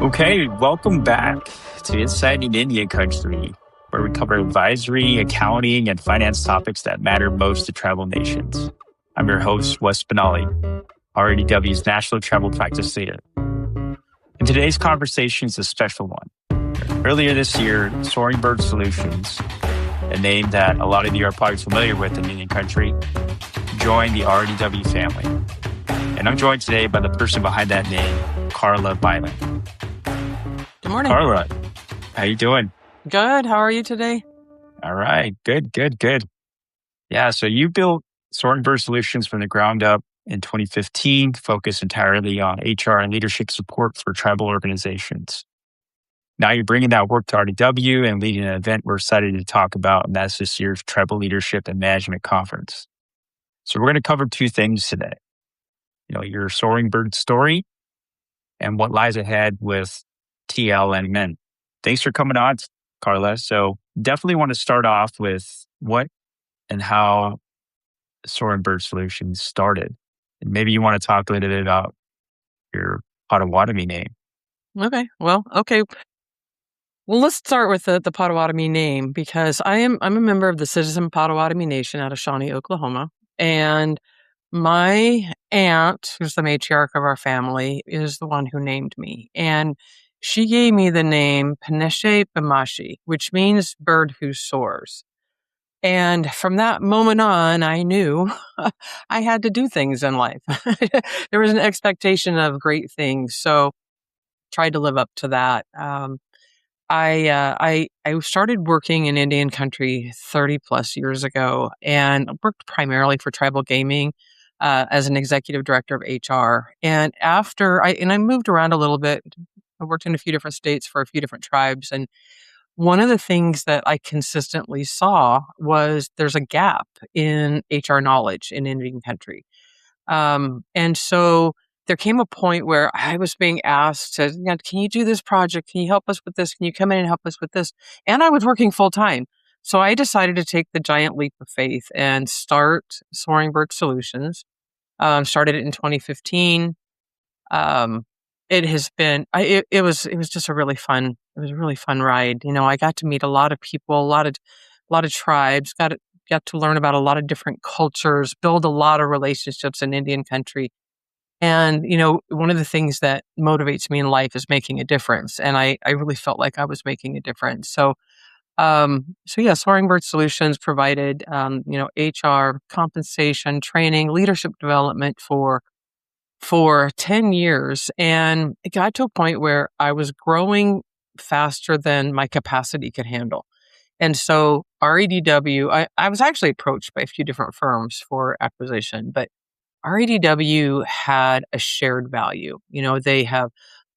Okay, welcome back to Inside Indian Country, where we cover advisory, accounting, and finance topics that matter most to travel nations. I'm your host, Wes Benally, REDW's National Travel Practice Leader. And today's conversation is a special one. Earlier this year, Soaring Bird Solutions, a name that a lot of you are probably familiar with in Indian Country, joined the REDW family. And I'm joined today by the person behind that name, Karla Bylund. Good morning. Karla, how you doing? Good. How are you today? All right. Good. Yeah. So you built Soaring Bird Solutions from the ground up in 2015, focused entirely on HR and leadership support for tribal organizations. Now you're bringing that work to REDW and leading an event we're excited to talk about, and that's this year's Tribal Leadership and Management Conference. So we're going to cover two things today. Your Soaring Bird story and what lies ahead with TL&M. Thanks for coming on, Karla. So definitely want to start off with what and how Soaring Bird Solutions started. And maybe you want to talk a little bit about your Potawatomi name. Okay. Well, let's start with the Potawatomi name, because I'm a member of the Citizen Potawatomi Nation out of Shawnee, Oklahoma. And my aunt, who's the matriarch of our family, is the one who named me. And she gave me the name Pneshi Bmashi, which means bird who soars. And from that moment on, I knew I had to do things in life. There was an expectation of great things. So tried to live up to that. I started working in Indian Country 30 plus years ago, and worked primarily for tribal gaming as an executive director of HR. And I moved around a little bit. I worked in a few different states for a few different tribes, and one of the things that I consistently saw was there's a gap in HR knowledge in Indian Country. And so there came a point where I was being asked to, can you do this project? Can you help us with this? Can you come in and help us with this? And I was working full time. So I decided to take the giant leap of faith and start Soaring Bird Solutions. Started it in 2015. It has been, it was just a really fun ride. I got to meet a lot of people, a lot of tribes, got to learn about a lot of different cultures, build a lot of relationships in Indian Country. And, one of the things that motivates me in life is making a difference. And I really felt like I was making a difference. So yeah, Soaring Bird Solutions provided, HR, compensation, training, leadership development for 10 years. And it got to a point where I was growing faster than my capacity could handle. And so REDW, I was actually approached by a few different firms for acquisition, but REDW had a shared value. They have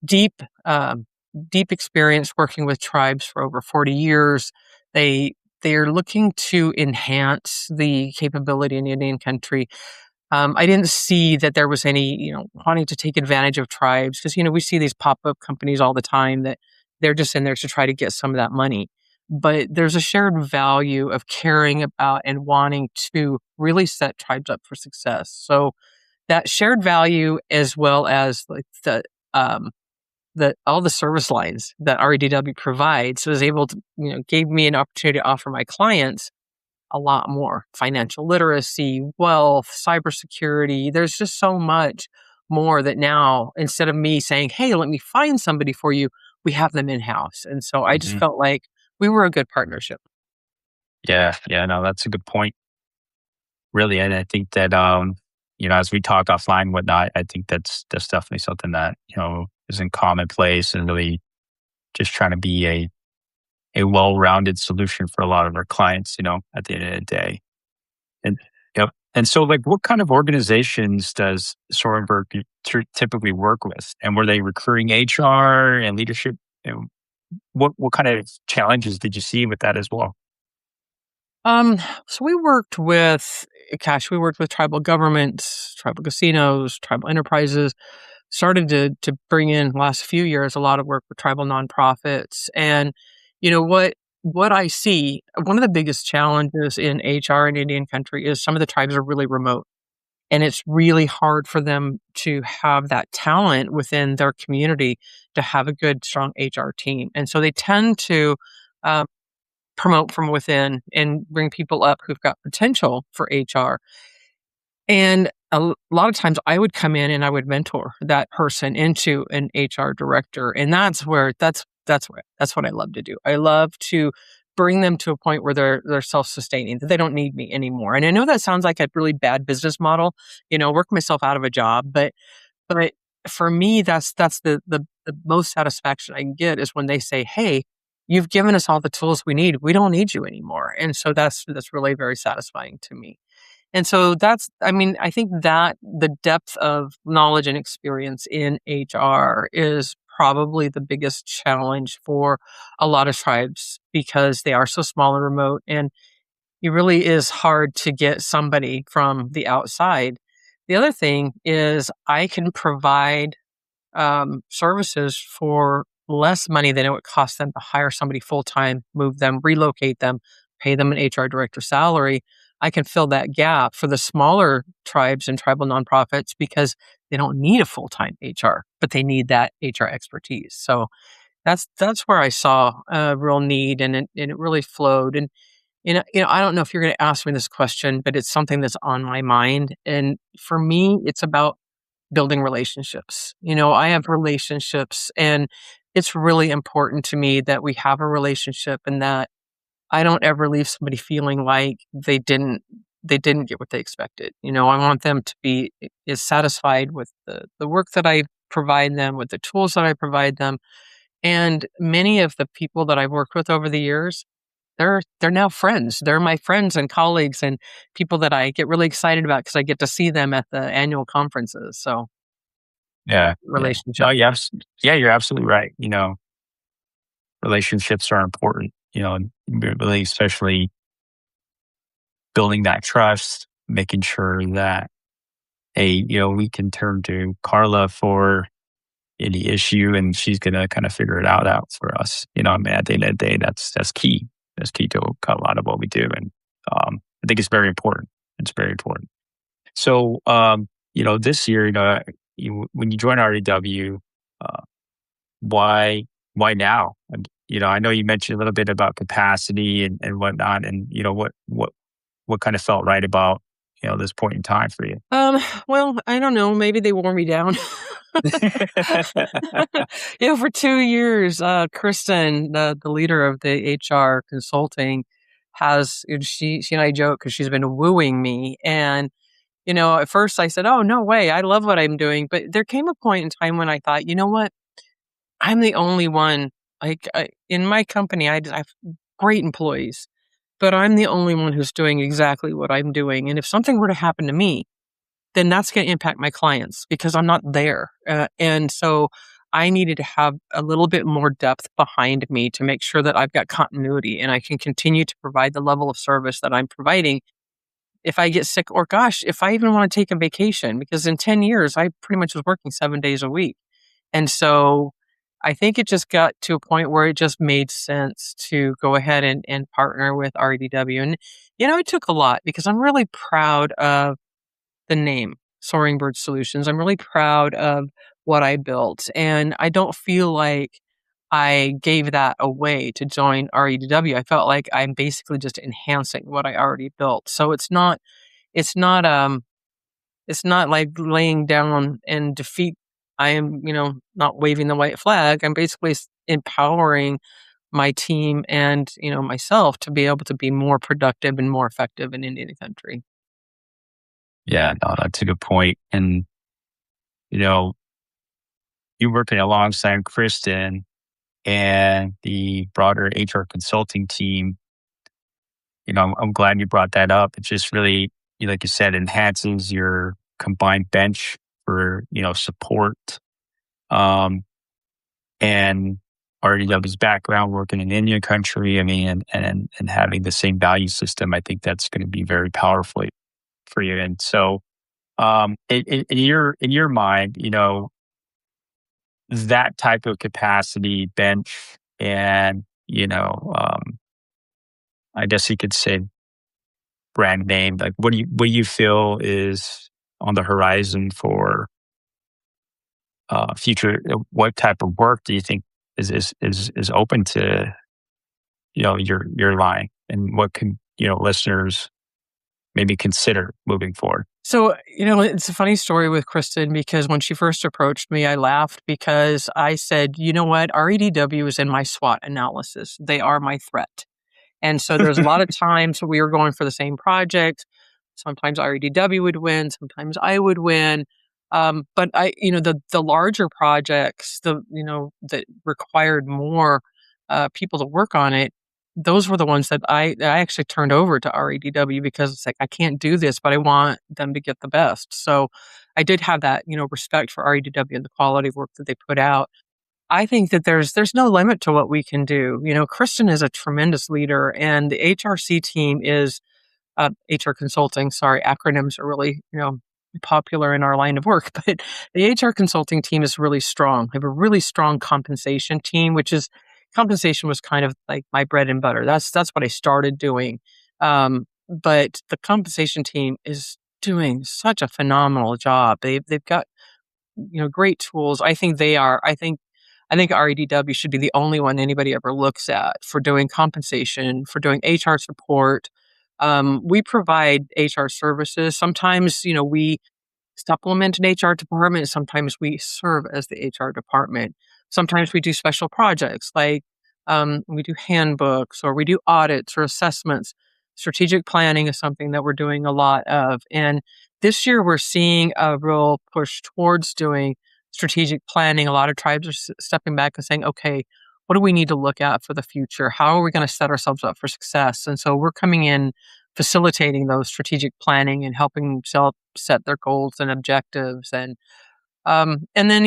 deep experience working with tribes for over 40 years. They're looking to enhance the capability in Indian Country. I didn't see that there was any, wanting to take advantage of tribes, because, we see these pop-up companies all the time that they're just in there to try to get some of that money. But there's a shared value of caring about and wanting to really set tribes up for success. So that shared value, as well as like all the service lines that REDW provides, was able to, gave me an opportunity to offer my clients a lot more: financial literacy, wealth, cybersecurity. There's just so much more that now, instead of me saying, hey, let me find somebody for you, we have them in-house. And so I just felt like we were a good partnership. Yeah, no, that's a good point. Really, and I think that, as we talk offline and whatnot, I think that's definitely something that, isn't commonplace, and really just trying to be a well-rounded solution for a lot of our clients, at the end of the day. And so, like, what kind of organizations does Soaring Bird typically work with? And were they recruiting HR and leadership? And what kind of challenges did you see with that as well? So we worked with tribal governments, tribal casinos, tribal enterprises. Started to bring in, last few years, a lot of work with tribal nonprofits. And what I see, one of the biggest challenges in HR in Indian Country is some of the tribes are really remote. And it's really hard for them to have that talent within their community to have a good, strong HR team. And so they tend to um, promote from within and bring people up who've got potential for HR. And lot of times I would come in and I would mentor that person into an HR director. And that's what I love to do. I love to bring them to a point where they're self-sustaining, that they don't need me anymore. And I know that sounds like a really bad business model, work myself out of a job, but for me that's the most satisfaction I can get is when they say, "Hey, you've given us all the tools we need. We don't need you anymore." And so that's really very satisfying to me. And so I think that the depth of knowledge and experience in HR is probably the biggest challenge for a lot of tribes because they are so small and remote. And it really is hard to get somebody from the outside. The other thing is I can provide services for less money than it would cost them to hire somebody full time, move them, relocate them, pay them an HR director salary. I can fill that gap for the smaller tribes and tribal nonprofits because they don't need a full time HR, but they need that HR expertise. So that's where I saw a real need, and it really flowed. And I don't know if you're going to ask me this question, but it's something that's on my mind. And for me, it's about building relationships. I have relationships, and it's really important to me that we have a relationship and that I don't ever leave somebody feeling like they didn't get what they expected. I want them to be is satisfied with the work that I provide them, with the tools that I provide them. And many of the people that I've worked with over the years, they're now friends. They're my friends and colleagues and people that I get really excited about because I get to see them at the annual conferences. So Yeah, yeah. relationship. No, yeah, you're absolutely right. Relationships are important, and really, especially building that trust, making sure that, hey, we can turn to Karla for any issue and she's going to kind of figure it out for us. I mean, at the end of the day, that's key. That's key to a lot of what we do. And I think it's very important. It's very important. So, this year, when you join REW, uh, why now? And, I know you mentioned a little bit about capacity and whatnot, and what kind of felt right about this point in time for you. Well, I don't know. Maybe they wore me down. For 2 years, Kristen, the leader of the HR consulting, she and I joke because she's been wooing me. And at first I said, "Oh, no way! I love what I'm doing." But there came a point in time when I thought, you know what? I'm the only one. In my company, I have great employees, but I'm the only one who's doing exactly what I'm doing. And if something were to happen to me, then that's going to impact my clients because I'm not there. And so I needed to have a little bit more depth behind me to make sure that I've got continuity and I can continue to provide the level of service that I'm providing if I get sick, or gosh, if I even want to take a vacation, because in 10 years, I pretty much was working 7 days a week. And so I think it just got to a point where it just made sense to go ahead and partner with REDW. And, it took a lot because I'm really proud of the name Soaring Bird Solutions. I'm really proud of what I built. And I don't feel like I gave that away to join REDW. I felt like I'm basically just enhancing what I already built. So it's not it's not like laying down in defeat. I am, not waving the white flag. I'm basically empowering my team and, myself to be able to be more productive and more effective in Indian country. Yeah, no, that's a good point. And you know, you working alongside Kristen and the broader HR consulting team. I'm glad you brought that up. It just really, like you said, enhances your combined bench for support. Um, and RDW's background working in Indian country. I mean, and having the same value system. I think that's going to be very powerful for you. And so, in your mind, that type of capacity bench and I guess you could say brand name, like what do you feel is on the horizon for future? What type of work do you think is open to your line, and what can listeners maybe consider moving forward? So, it's a funny story with Kristen because when she first approached me, I laughed because I said, you know what? REDW is in my SWOT analysis. They are my threat. And so there's a lot of times we were going for the same project. Sometimes REDW would win, sometimes I would win. But the larger projects, that required more people to work on it, those were the ones that I actually turned over to REDW because it's like, I can't do this, but I want them to get the best. So I did have that, respect for REDW and the quality of work that they put out. I think that there's no limit to what we can do. Kristen is a tremendous leader, and the HRC team is HR consulting. Sorry, acronyms are really popular in our line of work, but the HR consulting team is really strong. We have a really strong compensation team, compensation was kind of like my bread and butter. That's what I started doing. But the compensation team is doing such a phenomenal job. They've got great tools. I think they are. I think REDW should be the only one anybody ever looks at for doing compensation, for doing HR support. We provide HR services. Sometimes, we supplement an HR department. Sometimes we serve as the HR department. Sometimes we do special projects like we do handbooks or we do audits or assessments. Strategic planning is something that we're doing a lot of. And this year we're seeing a real push towards doing strategic planning. A lot of tribes are stepping back and saying, okay, what do we need to look at for the future? How are we going to set ourselves up for success? And so we're coming in, facilitating those strategic planning and helping them set their goals and objectives. And then,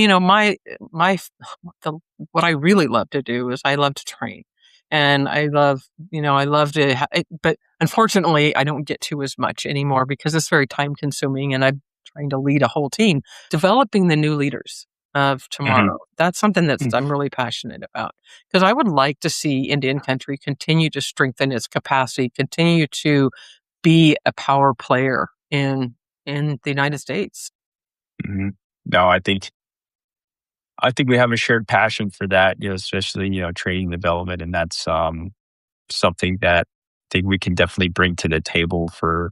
the what I really love to do is I love to train. And I love to, but unfortunately, I don't get to as much anymore because it's very time consuming and I'm trying to lead a whole team. Developing the new leaders of Hmm. tomorrow. That's something I'm really passionate about because I would like to see Indian country continue to strengthen its capacity, continue to be a power player in the United States. Hmm. No, I think we have a shared passion for that, especially training development, and that's something that I think we can definitely bring to the table for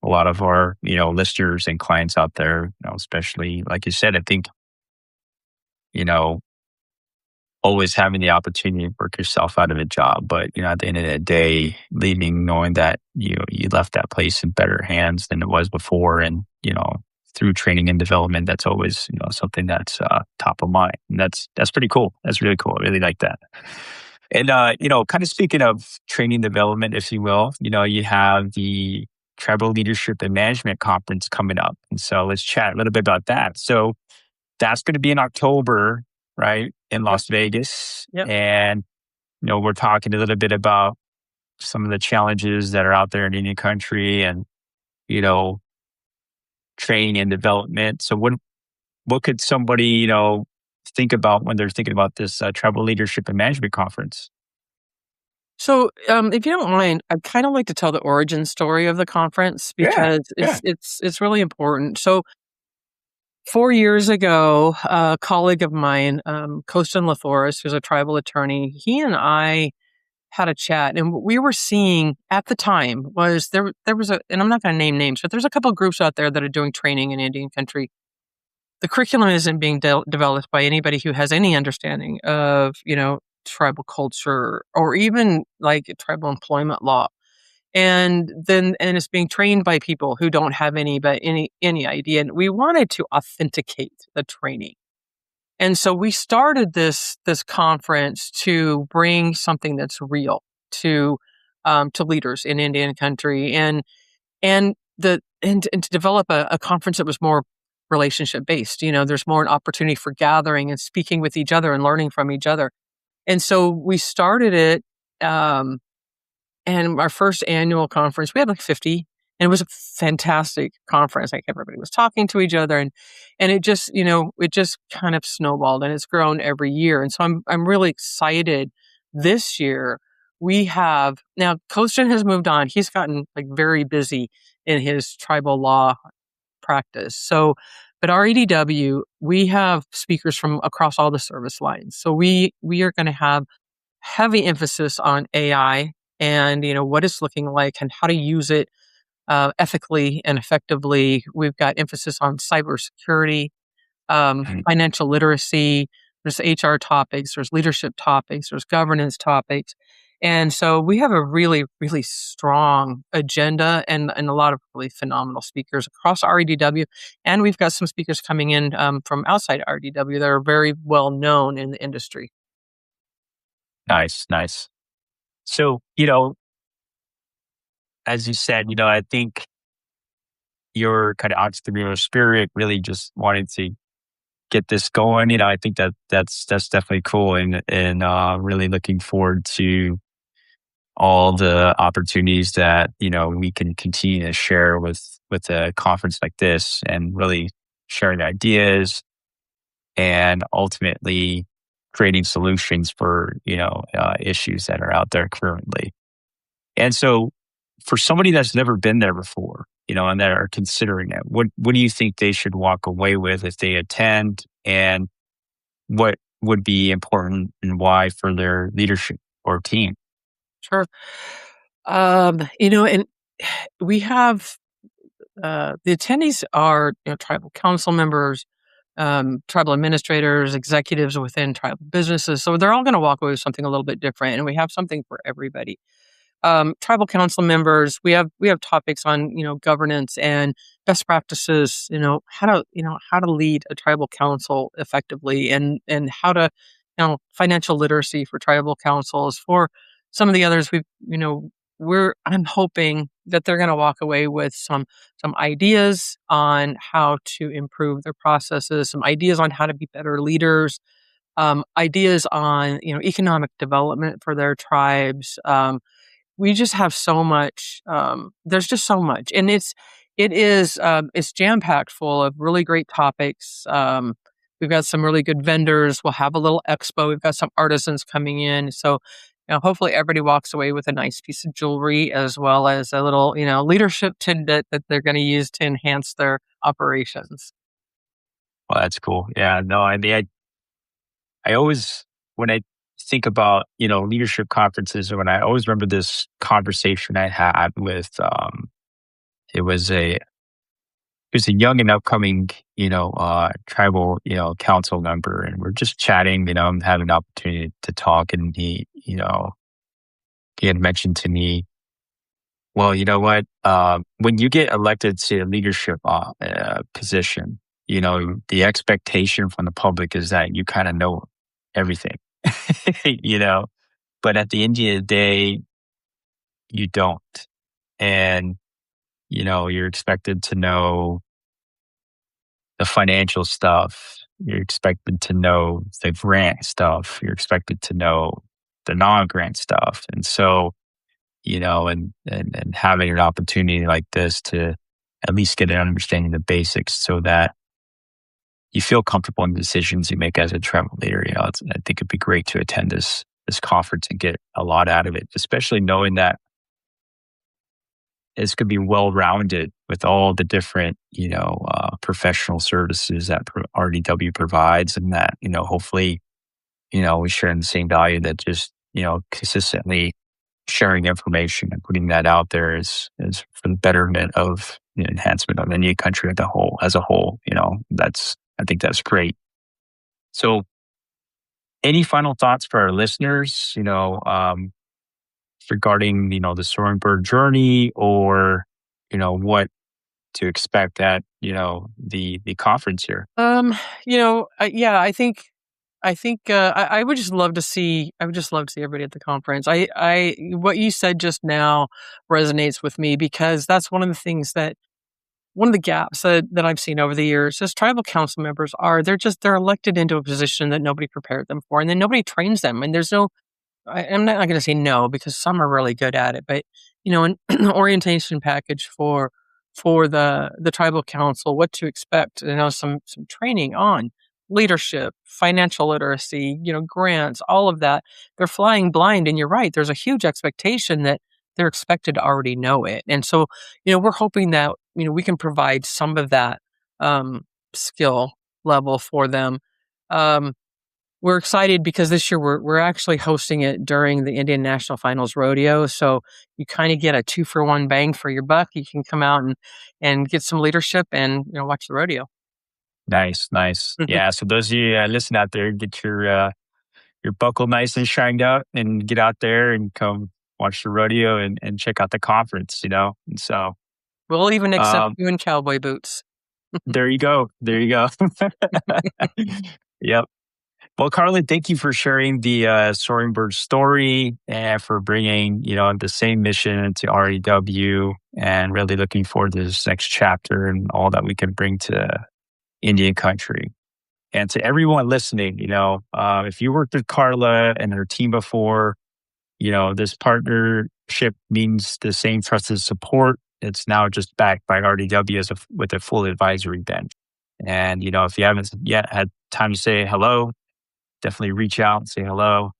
a lot of our listeners and clients out there. Especially like you said, I think you know always having the opportunity to work yourself out of a job, but at the end of the day, leaving knowing that you left that place in better hands than it was before, and through training and development, that's always something that's top of mind, and that's pretty cool. That's really cool. I really like that. And kind of speaking of training development, if you will, you have the Tribal Leadership and Management Conference coming up, and so let's chat a little bit about that. So that's going to be in October, right, in Yep. Las Vegas. Yep. And, we're talking a little bit about some of the challenges that are out there in Indian country and, you know, training and development. So what could somebody, think about when they're thinking about this Tribal Leadership and Management Conference? So, if you don't mind, I'd kind of like to tell the origin story of the conference Yeah, because yeah. it's really important. So, 4 years ago, a colleague of mine, Kostin Lathoris, who's a tribal attorney, he and I had a chat, and what we were seeing at the time was there was and I'm not going to name names, but there's a couple of groups out there that are doing training in Indian country. The curriculum isn't being developed by anybody who has any understanding of tribal culture or even like tribal employment law, and it's being trained by people who don't have any idea. And we wanted to authenticate the training, and so we started this conference to bring something that's real to leaders in Indian country, and to develop a conference that was more relationship based. There's more an opportunity for gathering and speaking with each other and learning from each other. And so we started it. And our first annual conference, we had like 50, and it was a fantastic conference. Like everybody was talking to each other, and it just kind of snowballed, and it's grown every year. And so I'm really excited. This year we have Kostin has moved on. He's gotten like very busy in his tribal law practice. So, but our EDW, we have speakers from across all the service lines. So we are going to have heavy emphasis on AI and what it's looking like and how to use it ethically and effectively. We've got emphasis on cybersecurity, Mhm. financial literacy. There's HR topics, there's leadership topics, there's governance topics. And so we have a really, really strong agenda and a lot of really phenomenal speakers across REDW. And we've got some speakers coming in from outside REDW that are very well known in the industry. Nice, nice. So, as you said, I think your kind of entrepreneurial spirit really just wanted to get this going. I think that's definitely cool, and really looking forward to all the opportunities that we can continue to share with a conference like this, and really sharing ideas and ultimately creating solutions for issues that are out there currently. And so, for somebody that's never been there before, and that are considering it, what do you think they should walk away with if they attend, and what would be important and why for their leadership or team? Sure. And we have the attendees are tribal council members, tribal administrators, executives within tribal businesses. So they're all going to walk away with something a little bit different, and we have something for everybody. Tribal council members, we have topics on governance and best practices. How to lead a tribal council effectively, and how to financial literacy for tribal councils. For some of the others, I'm hoping that they're going to walk away with some ideas on how to improve their processes, some ideas on how to be better leaders, ideas on economic development for their tribes. We just have so much. There's just so much, and it's jam packed full of really great topics. We've got some really good vendors. We'll have a little expo. We've got some artisans coming in. So, hopefully everybody walks away with a nice piece of jewelry as well as a little, leadership tidbit that they're going to use to enhance their operations. Well, that's cool. Yeah, no, I mean, I always, when I think about, leadership conferences, when I always remember this conversation I had with, it was a, it was a young and upcoming, tribal, council member, and we're just chatting, I'm having an opportunity to talk, and he had mentioned to me, well, you know what, when you get elected to a leadership position, the expectation from the public is that you kind of know everything, you know, but at the end of the day, you don't. And, you're expected to know the financial stuff. You're expected to know the grant stuff. You're expected to know the non-grant stuff. And so, and having an opportunity like this to at least get an understanding of the basics so that you feel comfortable in the decisions you make as a travel leader. I think it'd be great to attend this conference and get a lot out of it, especially knowing that it's going to be well rounded with all the different professional services that RDW provides, and that hopefully we share in the same value, that just consistently sharing information and putting that out there is for the betterment of the enhancement of any country as a whole. I think that's great. So, any final thoughts for our listeners, regarding, the Soaring Bird journey, or, what to expect at, the conference here? Yeah, I would just love to see. I would just love to see everybody at the conference. What you said just now resonates with me, because that's one of the gaps that I've seen over the years is tribal council members they're elected into a position that nobody prepared them for, and then nobody trains them, and there's no. I'm not going to say no, because some are really good at it, but an orientation package for the tribal council, what to expect, some training on leadership, financial literacy, grants, all of that. They're flying blind, and you're right. There's a huge expectation that they're expected to already know it. And so, we're hoping that, we can provide some of that skill level for them. Um, we're excited because this year we're actually hosting it during the Indian National Finals Rodeo, so you kind of get a 2-for-1 bang for your buck. You can come out and get some leadership and watch the rodeo. Nice, nice. Yeah. So those of you listen out there, get your buckle nice and shined out, and get out there and come watch the rodeo and check out the conference. And so We'll even accept um, you in cowboy boots. there you go. There you go. Yep. Well, Karla, thank you for sharing the Soaring Bird story and for bringing, the same mission to REW, and really looking forward to this next chapter and all that we can bring to Indian country. And to everyone listening, if you worked with Karla and her team before, this partnership means the same trusted support. It's now just backed by RDW with a full advisory bench. And, if you haven't yet had time to say hello, definitely reach out and say hello.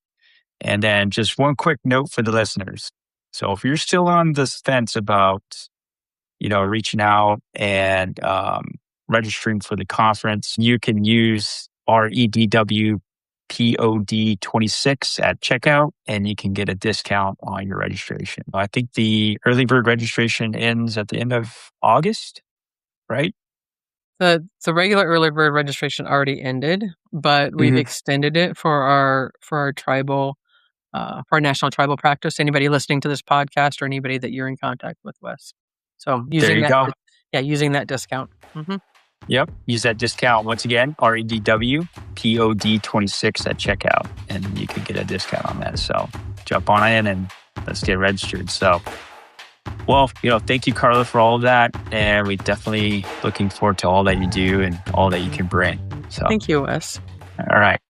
And then just one quick note for the listeners. So if you're still on this fence about, reaching out and registering for the conference, you can use REDW POD 26 at checkout, and you can get a discount on your registration. I think the early bird registration ends at the end of August, right? The regular early bird registration already ended, but we've extended it for our tribal for our national tribal practice. Anybody listening to this podcast or anybody that you're in contact with, Wes. So There you go. using that discount. Yep. Use that discount once again, REDW POD 26 at checkout, and you can get a discount on that. So jump on in and let's get registered. So, well, thank you, Karla, for all of that. And we definitely looking forward to all that you do and all that you can bring. So Thank you, Wes. all right.